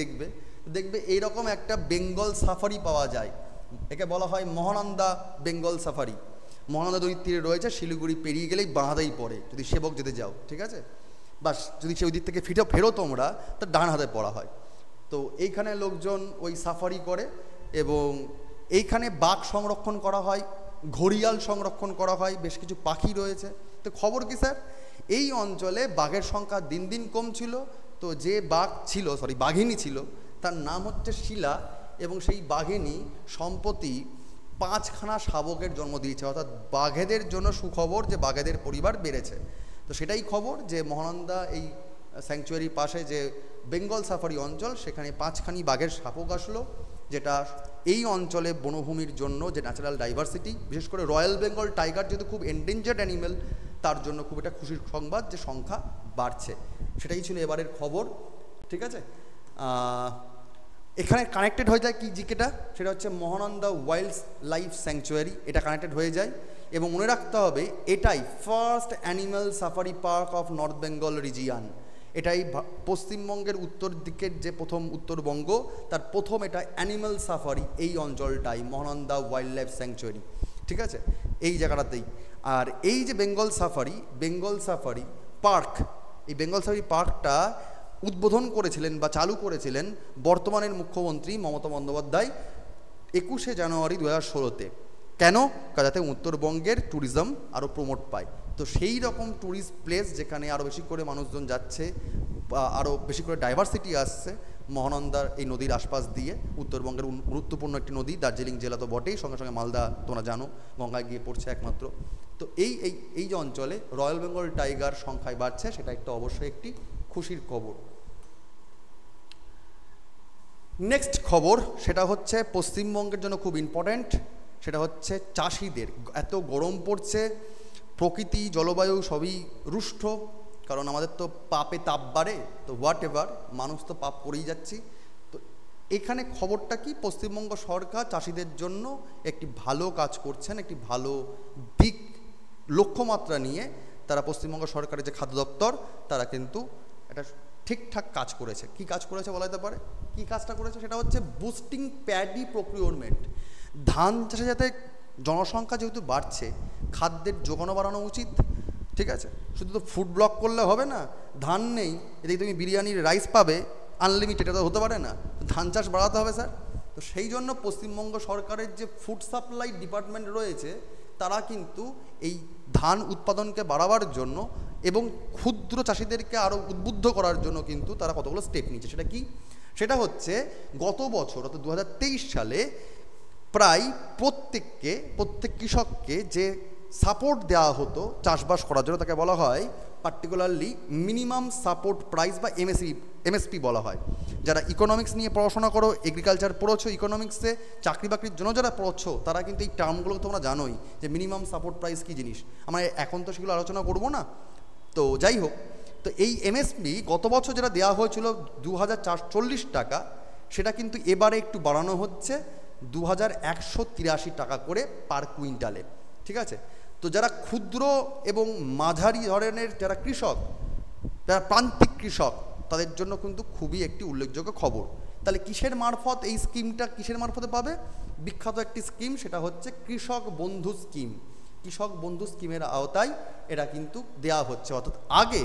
দেখবে এইরকম একটা বেঙ্গল সাফারি পাওয়া যায়। একে বলা হয় মহানন্দা বেঙ্গল সাফারি। মহানন্দা নদীর তীরে রয়েছে, শিলিগুড়ি পেরিয়ে গেলেই বাঁহাতেই পড়ে যদি সেবক যেতে যাও। ঠিক আছে, বাস যদি সে ওই দিক থেকে ফেরো তোমরা, তার ডান হাতে পড়া হয়। তো এইখানে লোকজন ওই সাফারি করে এবং এইখানে বাঘ সংরক্ষণ করা হয়, ঘড়িয়াল সংরক্ষণ করা হয়, বেশ কিছু পাখি রয়েছে। তো খবর কি স্যার, এই অঞ্চলে বাঘের সংখ্যা দিন দিন কমছিল। তো যে বাঘিনী ছিল তার নাম হচ্ছে শিলা, এবং সেই বাঘিনী সম্প্রতি 5খানা শাবকের জন্ম দিয়েছে। অর্থাৎ বাঘেদের জন্য সুখবর যে বাঘেদের পরিবার বেড়েছে। তো সেটাই খবর যে মহানন্দা এই স্যাংচুয়ারির পাশে যে বেঙ্গল সাফারি অঞ্চল, সেখানে 5খানি বাঘের শাবক আসলো, যেটা এই অঞ্চলে বনভূমির জন্য যে ন্যাচারাল ডাইভার্সিটি, বিশেষ করে রয়্যাল বেঙ্গল টাইগার যেহেতু খুব এন্ডেঞ্জার্ড অ্যানিমেল, তার জন্য খুব একটা খুশির সংবাদ যে সংখ্যা বাড়ছে। সেটাই ছিল এবারের খবর। ঠিক আছে, এখানে কানেক্টেড হয়ে যায় কি জিকেটা, সেটা হচ্ছে মহানন্দা ওয়াইল্ড লাইফ স্যাংচুয়ারি, এটা কানেক্টেড হয়ে যায়। এবং মনে রাখতে হবে এটাই first animal safari park of north Bengal region. এটাই পশ্চিমবঙ্গের উত্তর দিকের যে প্রথম উত্তরবঙ্গ, তার প্রথম এটা অ্যানিম্যাল সাফারি এই অঞ্চলটাই, মহানন্দা ওয়াইল্ড লাইফ স্যাংচুয়ারি। ঠিক আছে, এই জায়গাটাতেই। আর এই যে বেঙ্গল সাফারি পার্ক, এই বেঙ্গল সাফারি পার্কটা উদ্বোধন করেছিলেন বা চালু করেছিলেন বর্তমানের মুখ্যমন্ত্রী মমতা বন্দ্যোপাধ্যায় 21শে জানুয়ারি 2016-তে। কেন? যাতে উত্তরবঙ্গের ট্যুরিজম আরও প্রমোট পায়। তো সেই রকম ট্যুরিস্ট প্লেস যেখানে আরও বেশি করে মানুষজন যাচ্ছে বা আরও বেশি করে ডাইভার্সিটি আসছে, মহানন্দার এই নদীর আশপাশ দিয়ে, উত্তরবঙ্গের গুরুত্বপূর্ণ একটি নদী, দার্জিলিং জেলা তো বটেই, সঙ্গে সঙ্গে মালদা তোমরা জানো গঙ্গায় গিয়ে পড়ছে একমাত্র। তো এই যে অঞ্চলে রয়্যাল বেঙ্গল টাইগার সংখ্যায় বাড়ছে, সেটা একটা অবশ্যই একটি খুশির খবর। নেক্সট খবর সেটা হচ্ছে পশ্চিমবঙ্গের জন্য খুব ইম্পর্ট্যান্ট, সেটা হচ্ছে চাষিদের। এত গরম পড়ছে, প্রকৃতি জলবায়ু সবই রুষ্ট, কারণ আমাদের তো পাপে তাপ বাড়ে, তো হোয়াট এভার, মানুষ তো পাপ করেই যাচ্ছি। তো এখানে খবরটা কি, পশ্চিমবঙ্গ সরকার চাষিদের জন্য একটি ভালো কাজ করছেন, একটি ভালো দিক লক্ষ্যমাত্রা নিয়ে তারা পশ্চিমবঙ্গ সরকারের যে খাদ্য দপ্তর, তারা কিন্তু একটা ঠিকঠাক কাজ করেছে। কি কাজ করেছে বলা যেতে পারে? কি কাজটা করেছে সেটা হচ্ছে বুস্টিং প্যাডি প্রকিউরমেন্ট। ধান চাষে যাতে জনসংখ্যা যেহেতু বাড়ছে, খাদ্যের যোগানও বাড়ানো উচিত। ঠিক আছে, শুধু তো ফুড ব্লক করলে হবে না, ধান নেই এদিকে তুমি বিরিয়ানির রাইস পাবে আনলিমিটেড, এটা তো হতে পারে না, ধান চাষ বাড়াতে হবে স্যার। তো সেই জন্য পশ্চিমবঙ্গ সরকারের যে ফুড সাপ্লাই ডিপার্টমেন্ট রয়েছে, তারা কিন্তু এই ধান উৎপাদনকে বাড়াবার জন্য এবং ক্ষুদ্র চাষিদেরকে আরও উদ্বুদ্ধ করার জন্য কিন্তু তারা কতগুলো স্টেপ নিচ্ছে। সেটা কি? সেটা হচ্ছে গত বছর অর্থাৎ 2023 সালে প্রায় প্রত্যেক কৃষককে যে সাপোর্ট দেওয়া হতো চাষবাস করার জন্য, তাকে বলা হয় পার্টিকুলারলি মিনিমাম সাপোর্ট প্রাইস বা এমএসপি বলা হয়। যারা ইকোনমিক্স নিয়ে পড়াশোনা করো, এগ্রিকালচার পড়ছো, ইকোনমিক্সে চাকরি বাকরির জন্য যারা পড়ছো, তারা কিন্তু এই টার্মগুলো তোমরা জানোই যে মিনিমাম সাপোর্ট প্রাইস কী জিনিস। আমরা এখন তো সেগুলো আলোচনা করব না। তো যাই হোক, তো এই এমএসপি গত বছর যেটা দেওয়া হয়েছিল 2040 টাকা, সেটা কিন্তু এবারে একটু বাড়ানো হচ্ছে 2183 টাকা করে পার কুইন্টালে। ঠিক আছে, তো যারা ক্ষুদ্র এবং মাঝারি ধরনের যারা কৃষক, যারা প্রান্তিক কৃষক, তাদের জন্য কিন্তু খুবই একটি উল্লেখযোগ্য খবর। তাহলে কিসের মারফত এই স্কিমটা, কিসের মারফতে পাবে? বিখ্যাত একটি স্কিম, সেটা হচ্ছে কৃষক বন্ধু স্কিম। কৃষক বন্ধু স্কিমের আওতায় এটা কিন্তু দেয়া হচ্ছে। অর্থাৎ আগে,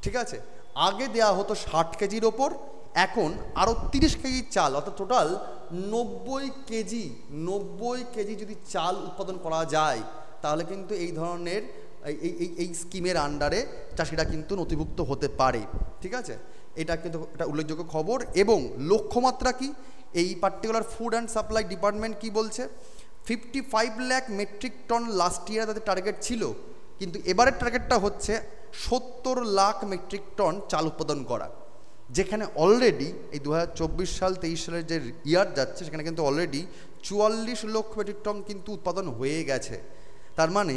ঠিক আছে, আগে দেয়া হতো 60 কেজির ওপর, এখন আরও 30 কেজি চাল, অর্থাৎ টোটাল 90 কেজি যদি চাল উৎপাদন করা যায়, তাহলে কিন্তু এই ধরনের এই স্কিমের আন্ডারে চাষিরা কিন্তু নথিভুক্ত হতে পারে। ঠিক আছে, এটা কিন্তু একটা উল্লেখযোগ্য খবর। এবং লক্ষ্যমাত্রা কি, এই particular food and supply department কি বলছে? 55 lakh metric ton last year তাদের টার্গেট ছিল, কিন্তু এবারের টার্গেটটা হচ্ছে 70 লাখ মেট্রিক টন চাল উৎপাদন করা। যেখানে অলরেডি এই 2024 সাল 23 সালের যে ইয়ার যাচ্ছে, সেখানে কিন্তু অলরেডি 44 লক্ষ মেট্রিক টন কিন্তু উৎপাদন হয়ে গেছে। তার মানে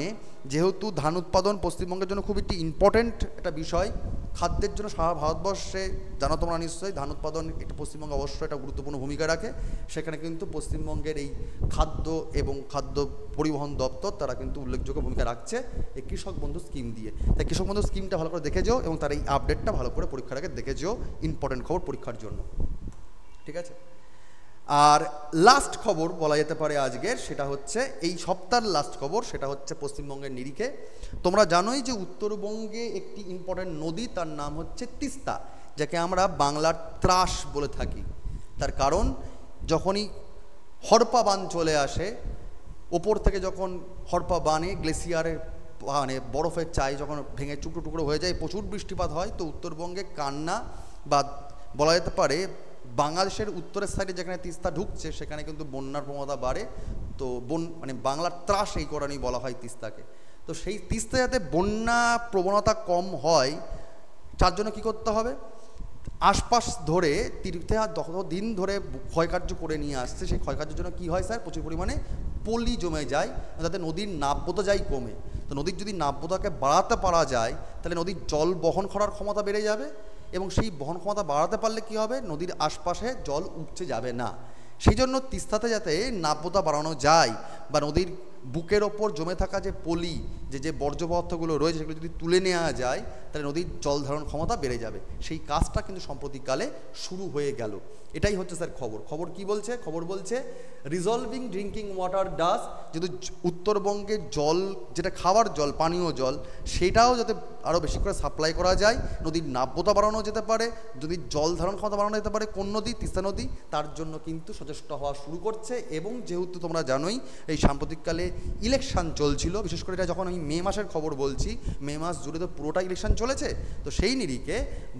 যেহেতু ধান উৎপাদন পশ্চিমবঙ্গের জন্য খুব একটি ইম্পর্ট্যান্ট একটা বিষয়, খাদ্যের জন্য সারা ভারতবর্ষে জানো তোমরা নিশ্চয়ই, ধান উৎপাদন এটা পশ্চিমবঙ্গে অবশ্যই একটা গুরুত্বপূর্ণ ভূমিকা রাখে। সেখানে কিন্তু পশ্চিমবঙ্গের এই খাদ্য এবং খাদ্য পরিবহন দপ্তর তারা কিন্তু উল্লেখযোগ্য ভূমিকা রাখছে এই কৃষক বন্ধু স্কিম দিয়ে। তাই কৃষক বন্ধু স্কিমটা ভালো করে দেখে যেও এবং তার এই আপডেটটা ভালো করে পরীক্ষার আগে দেখে যেও, ইম্পর্ট্যান্ট খবর পরীক্ষার জন্য। ঠিক আছে, আর লাস্ট খবর বলা যেতে পারে আজকের, সেটা হচ্ছে এই সপ্তাহের লাস্ট খবর, সেটা হচ্ছে পশ্চিমবঙ্গের নিরিখে। তোমরা জানোই যে উত্তরবঙ্গে একটি ইম্পর্ট্যান্ট নদী, তার নাম হচ্ছে তিস্তা, যাকে আমরা বাংলার ত্রাস বলে থাকি। তার কারণ যখনই হরপা বান চলে আসে, ওপর থেকে যখন হরপা বানে গ্লেসিয়ারে মানে বরফের চাই যখন ভেঙে টুকরো টুকরো হয়ে যায়, প্রচুর বৃষ্টিপাত হয়, তো উত্তরবঙ্গে কান্না বা বলা যেতে পারে বাংলাদেশের উত্তরের সাইডে যেখানে তিস্তা ঢুকছে, সেখানে কিন্তু বন্যার প্রবণতা বাড়ে। তো মানে বাংলার ত্রাস এই কারণেই বলা হয় তিস্তাকে। তো সেই তিস্তা যাতে বন্যা প্রবণতা কম হয় তার জন্য কী করতে হবে, আশপাশ ধরে তীর্থে যত দিন ধরে ক্ষয়কার্য করে নিয়ে আসছে সেই ক্ষয়কার্যের জন্য কী হয় স্যার, প্রচুর পরিমাণে পলি জমে যায়, যাতে নদীর নাব্যতা যায় কমে। তো নদীর যদি নাব্যতাকে বাড়াতে পারা যায় তাহলে নদীর জল বহন করার ক্ষমতা বেড়ে যাবে, এবং সেই বহন ক্ষমতা বাড়াতে পারলে কী হবে, নদীর আশপাশে জল উপচে যাবে না। সেই জন্য তিস্তাতে যাতে নাব্যতা বাড়ানো যায় বা নদীর বুকের ওপর জমে থাকা যে পলি যে বর্জ্য পদার্থগুলো রয়েছে সেগুলো যদি তুলে নেওয়া যায় তাহলে নদীর জল ধারণ ক্ষমতা বেড়ে যাবে। সেই কাজটা কিন্তু সম্প্রতিকালে শুরু হয়ে গেল। এটাই হচ্ছে স্যার খবর কি বলছে, খবর বলছে রিজলভিং ড্রিঙ্কিং ওয়াটার ডাস, যেহেতু উত্তরবঙ্গের জল যেটা খাওয়ার জল, পানীয় জল, সেটাও যাতে আরও বেশি করে সাপ্লাই করা যায়, নদীর নাব্যতা বাড়ানো যেতে পারে, যদি জল ধারণ ক্ষমতা বাড়ানো যেতে পারে কোন নদী, তিস্তা নদী, তার জন্য কিন্তু সচেষ্ট হওয়া শুরু করছে। এবং যেহেতু তোমরা জানোই এই সাম্প্রতিককালে ইলেকশন চলছিল, বিশেষ করে এটা যখন আমি মে মাসের খবর বলছি, মে মাস জুড়ে তো পুরোটা ইলেকশন চলেছে, তো সেই নিরিখে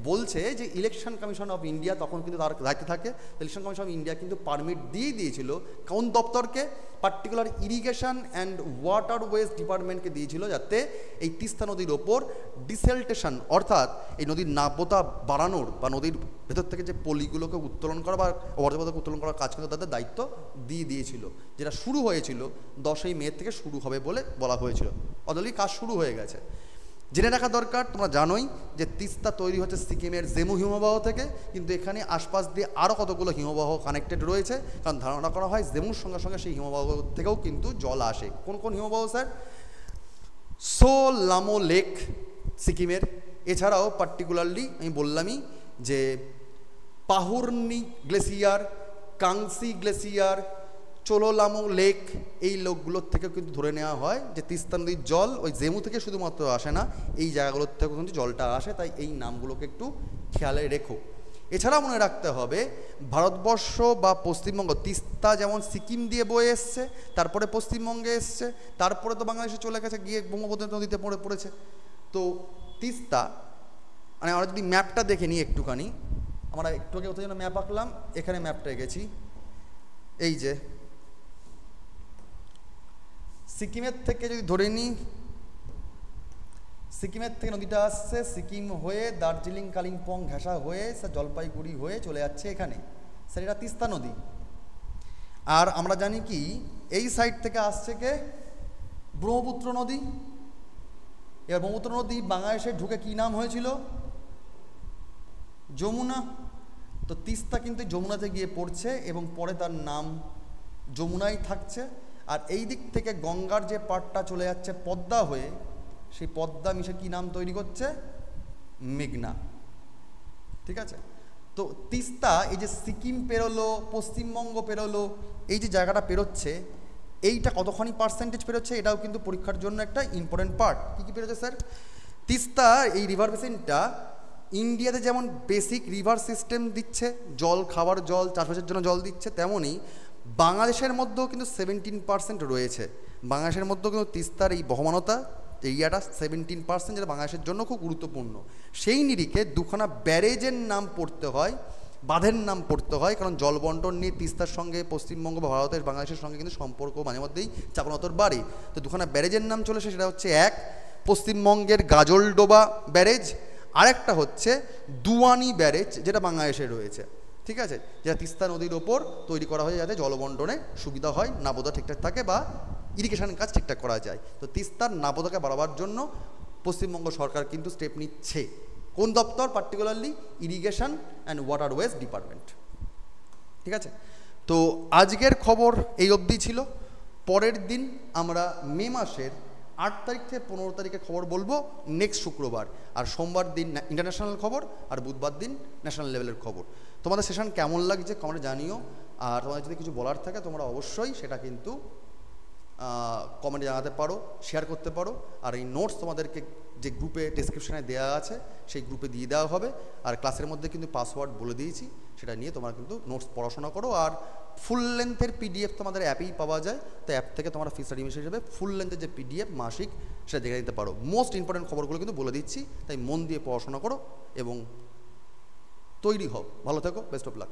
বলছে যে ইলেকশন কমিশন অফ ইন্ডিয়া তখন কিন্তু তার দায়িত্বে থাকে, ইলেকশন কমিশন অফ ইন্ডিয়া কিন্তু পারমিট দিয়েছিল কোন দপ্তরকে, পার্টিকুলার ইরিগেশন অ্যান্ড ওয়াটারওয়েজ ডিপার্টমেন্টকে দিয়েছিল, যাতে এই তিস্তা নদীর ওপর ডিসেলটেশন অর্থাৎ এই নদীর নাব্যতা বাড়ানোর বা নদীর ভেতর থেকে যে পলিগুলোকে উত্তোলন করা বা বর্জ্যপদার্থ উত্তোলন করার কাজ কিন্তু তাদের দায়িত্ব দিয়েছিল, যেটা শুরু হয়েছিল 10ই মে থেকে শুরু হবে বলে বলা হয়েছিল। অলরেডি কাজ শুরু হয়ে গেছে। জেনে রাখা দরকার, তোমরা জানোই যে তিস্তা তৈরি হচ্ছে সিকিমের জেমু হিমবাহ থেকে, কিন্তু এখানে আশপাশ দিয়ে আরও কতগুলো হিমবাহ কানেক্টেড রয়েছে, কারণ ধারণা করা হয় জেমুর সঙ্গে সঙ্গে সেই হিমবাহ থেকেও কিন্তু জল আসে। কোন কোন হিমবাহ স্যার? সোলামো লেক সিকিমের, এছাড়াও পার্টিকুলারলি আমি বললামই যে পাহুরনি গ্লেসিয়ার, কাংসি গ্লেসিয়ার, চোলোলামো লেক, এই লেকগুলোর থেকে কিন্তু ধরে নেওয়া হয় যে তিস্তা নদীর জল ওই জেমু থেকে শুধুমাত্র আসে না, এই জায়গাগুলোর থেকেও কিন্তু জলটা আসে, তাই এই নামগুলোকে একটু খেয়ালে রেখো। এছাড়া মনে রাখতে হবে ভারতবর্ষ বা পশ্চিমবঙ্গ, তিস্তা যেমন সিকিম দিয়ে বয়ে এসছে, তারপরে পশ্চিমবঙ্গে এসছে, তারপরে তো বাংলাদেশে চলে গেছে গিয়ে ব্রহ্মপুত্র নদীতে পড়েছে। তো তিস্তা মানে আমরা যদি ম্যাপটা দেখে নিই একটুখানি, আমরা একটু আগে কোথায় যেন ম্যাপ আঁকলাম, এখানে ম্যাপটা এঁকেছি, এই যে সিকিমের থেকে যদি ধরে নিই, সিকিমের থেকে নদীটা আসছে, সিকিম হয়ে দার্জিলিং কালিম্পং ঘেঁষা হয়ে স্যার জলপাইগুড়ি হয়ে চলে যাচ্ছে এখানে, স্যার এটা তিস্তা নদী। আর আমরা জানি কি এই সাইড থেকে আসছে কে, ব্রহ্মপুত্র নদী। এবার ব্রহ্মপুত্র নদী বাংলাদেশে ঢুকে কি নাম হয়েছিল, যমুনা। তো তিস্তা কিন্তু যমুনাতে গিয়ে পড়ছে এবং পরে তার নাম যমুনাই থাকছে। আর এই দিক থেকে গঙ্গার যে পাটটা চলে যাচ্ছে পদ্মা হয়ে, সেই পদ্মা মিশে কি নাম তৈরি করছে, মেঘনা। ঠিক আছে, তো তিস্তা এই যে সিকিম পেরোলো, পশ্চিমবঙ্গ পেরোলো, এই যে জায়গাটা পেরোচ্ছে, এইটা কতখানি পার্সেন্টেজ পেরোচ্ছে এটাও কিন্তু পরীক্ষার জন্য একটা ইম্পর্টেন্ট পার্ট। কী কী পেরোচ্ছে স্যার? তিস্তা এই রিভার বেসিনটা ইন্ডিয়াতে যেমন বেসিক রিভার সিস্টেম দিচ্ছে, জল, খাবার জল, চাষবাসের জন্য জল দিচ্ছে, তেমনই বাংলাদেশের মধ্যেও কিন্তু 17% রয়েছে। বাংলাদেশের মধ্যেও কিন্তু তিস্তার এই বহমানতা এরিয়াটা 17%, যেটা বাংলাদেশের জন্য খুব গুরুত্বপূর্ণ। সেই নিরিখে দুখানা ব্যারেজের নাম পড়তে হয়, বাঁধের নাম পড়তে হয়, কারণ জল বন্টন নিয়ে তিস্তার সঙ্গে পশ্চিমবঙ্গ বা ভারতের বাংলাদেশের সঙ্গে কিন্তু সম্পর্ক মাঝে মধ্যেই চাপানতর বাড়ে। তো দুখানা ব্যারেজের নাম চলেছে, সেটা হচ্ছে এক পশ্চিমবঙ্গের গাজলডোবা ব্যারেজ, আরেকটা হচ্ছে দুয়ানি ব্যারেজ, যেটা বাংলাদেশে রয়েছে। ঠিক আছে, যেটা তিস্তা নদীর ওপর তৈরি করা হয় যাতে জলবন্টনে সুবিধা হয়, নাব্যতা ঠিকঠাক থাকে বা ইরিগেশন কাজ ঠিকঠাক করা যায়। তো তিস্তার নাব্যতাকে বাড়াবার জন্য পশ্চিমবঙ্গ সরকার কিন্তু স্টেপ নিচ্ছে। কোন দপ্তর? Particularly irrigation and waterways department. ঠিক আছে, তো আজকের খবর এই অবধি ছিল। পরের দিন আমরা মে মাসের 8 তারিখ থেকে 15 তারিখের খবর বলবো নেক্সট শুক্রবার, আর সোমবার দিন ইন্টারন্যাশনাল খবর, আর বুধবার দিন ন্যাশনাল লেভেলের খবর। তোমাদের সেশন কেমন লাগছে কমেন্টে জানিও, আর তোমাদের যদি কিছু বলার থাকে তোমরা অবশ্যই সেটা কিন্তু কমেন্টে জানাতে পারো, শেয়ার করতে পারো। আর এই নোটস তোমাদেরকে যে গ্রুপে ডেসক্রিপশানে দেওয়া আছে সেই গ্রুপে দিয়ে দেওয়া হবে, আর ক্লাসের মধ্যে কিন্তু পাসওয়ার্ড বলে দিয়েছি, সেটা নিয়ে তোমরা কিন্তু নোটস পড়াশোনা করো। আর ফুল লেন্থের পিডিএফ তোমাদের অ্যাপেই পাওয়া যায়, তো অ্যাপ থেকে তোমরা ফি স্টাডি মেশিন হিসেবে ফুল লেন্থের যে পিডিএফ মাসিক সেটা দেখে নিতে পারো। মোস্ট ইম্পর্টেন্ট খবরগুলো কিন্তু বলে দিচ্ছি, তাই মন দিয়ে পড়াশোনা করো এবং তৈরি হও। ভালো থেকো, বেস্ট অফ লাক।